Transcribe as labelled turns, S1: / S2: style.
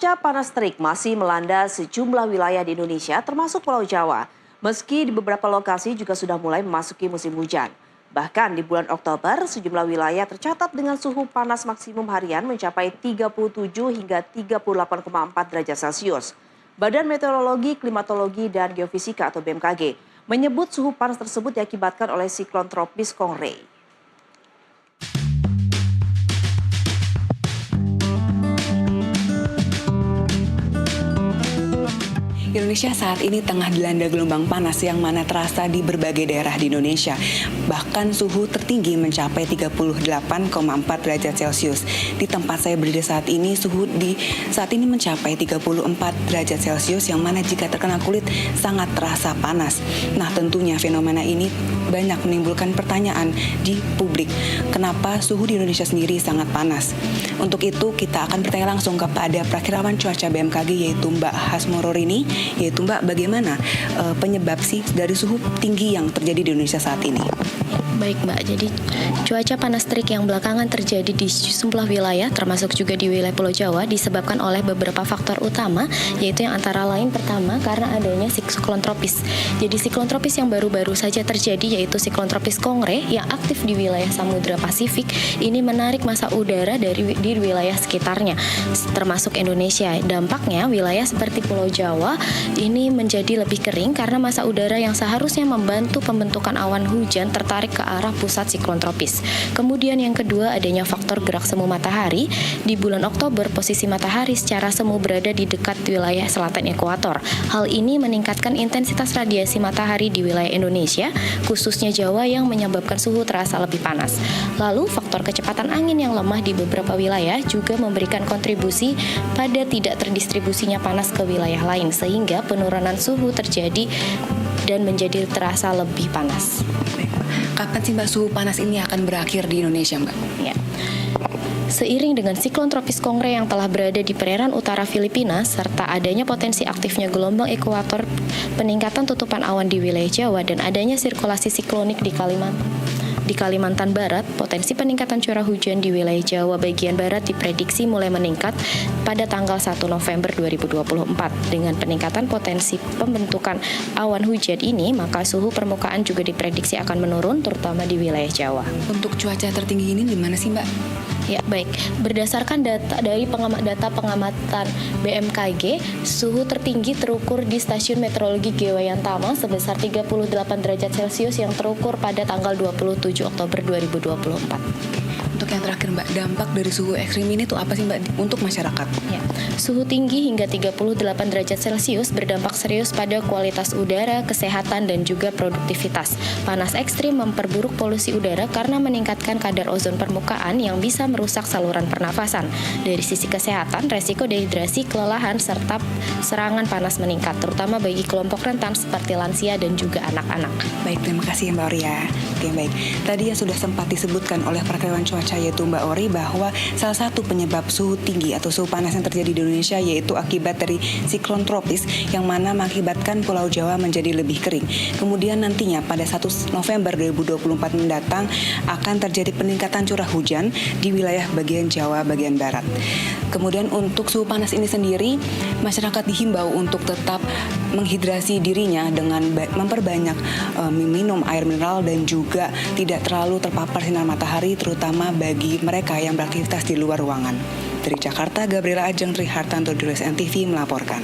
S1: Cuaca panas terik masih melanda sejumlah wilayah di Indonesia termasuk Pulau Jawa. Meski di beberapa lokasi juga sudah mulai memasuki musim hujan. Bahkan di bulan Oktober sejumlah wilayah tercatat dengan suhu panas maksimum harian mencapai 37 hingga 38,4 derajat Celcius. Badan Meteorologi, Klimatologi, dan Geofisika atau BMKG menyebut suhu panas tersebut diakibatkan oleh siklon tropis Kongre.
S2: Indonesia saat ini tengah dilanda gelombang panas yang mana terasa di berbagai daerah di Indonesia. Bahkan suhu tertinggi mencapai 38,4 derajat Celcius. Di tempat saya berdiri saat ini, suhu saat ini mencapai 34 derajat Celcius yang mana jika terkena kulit sangat terasa panas. Nah, tentunya fenomena ini banyak menimbulkan pertanyaan di publik. Kenapa suhu di Indonesia sendiri sangat panas? Untuk itu kita akan bertanya langsung kepada Prakirawan Cuaca BMKG yaitu Mbak Hasmororini. Yaitu Mbak, bagaimana penyebab sih dari suhu tinggi yang terjadi di Indonesia saat ini?
S3: Baik Mbak, jadi cuaca panas terik yang belakangan terjadi di sejumlah wilayah termasuk juga di wilayah Pulau Jawa disebabkan oleh beberapa faktor utama, yaitu yang antara lain pertama karena adanya siklon tropis. Jadi siklon tropis yang baru-baru saja terjadi yaitu siklon tropis Kongre yang aktif di wilayah Samudra Pasifik ini menarik massa udara di wilayah sekitarnya termasuk Indonesia. Dampaknya wilayah seperti Pulau Jawa ini menjadi lebih kering karena massa udara yang seharusnya membantu pembentukan awan hujan tertarik ke arah pusat siklon tropis. Kemudian yang kedua adanya faktor gerak semu matahari. Di bulan Oktober posisi matahari secara semu berada di dekat wilayah selatan ekuator. Hal ini meningkatkan intensitas radiasi matahari di wilayah Indonesia, khususnya Jawa yang menyebabkan suhu terasa lebih panas. Lalu faktor kecepatan angin yang lemah di beberapa wilayah juga memberikan kontribusi pada tidak terdistribusinya panas ke wilayah lain sehingga penurunan suhu terjadi dan menjadi terasa lebih panas.
S2: Kapan sih Mbak suhu panas ini akan berakhir di Indonesia, Mbak?
S3: Ya. Seiring dengan siklon tropis Kongre yang telah berada di perairan utara Filipina serta adanya potensi aktifnya gelombang ekuator, peningkatan tutupan awan di wilayah Jawa dan adanya sirkulasi siklonik di Kalimantan Barat, potensi peningkatan curah hujan di wilayah Jawa bagian barat diprediksi mulai meningkat pada tanggal 1 November 2024. Dengan peningkatan potensi pembentukan awan hujan ini, maka suhu permukaan juga diprediksi akan menurun terutama di wilayah Jawa.
S2: Untuk cuaca tertinggi ini di mana sih, Mbak?
S3: Ya, baik. Berdasarkan data dari data pengamatan BMKG, suhu tertinggi terukur di Stasiun Meteorologi Gewayantama sebesar 38 derajat Celcius yang terukur pada tanggal 27 Oktober 2024.
S2: Untuk yang terakhir Mbak, dampak dari suhu ekstrim ini tuh apa sih Mbak untuk masyarakat?
S3: Ya, suhu tinggi hingga 38 derajat Celcius berdampak serius pada kualitas udara, kesehatan, dan juga produktivitas. Panas ekstrim memperburuk polusi udara karena meningkatkan kadar ozon permukaan yang bisa merusak saluran pernafasan. Dari sisi kesehatan, resiko dehidrasi, kelelahan, serta serangan panas meningkat, terutama bagi kelompok rentan seperti lansia dan juga anak-anak.
S2: Baik, terima kasih Mbak Oria. Oke, baik. Tadi ya sudah sempat disebutkan oleh Prakirawan Cuaca yaitu Mbak Ori bahwa salah satu penyebab suhu tinggi atau suhu panas yang terjadi di Indonesia yaitu akibat dari siklon tropis yang mana mengakibatkan Pulau Jawa menjadi lebih kering. Kemudian nantinya pada 1 November 2024 mendatang akan terjadi peningkatan curah hujan di wilayah bagian Jawa bagian barat. Kemudian untuk suhu panas ini sendiri, masyarakat dihimbau untuk tetap menghidrasi dirinya dengan memperbanyak minum air mineral dan juga tidak terlalu terpapar sinar matahari terutama bagi mereka yang beraktivitas di luar ruangan. Dari Jakarta, Gabriela Ajeng, Trihartanto, Julius NTV melaporkan.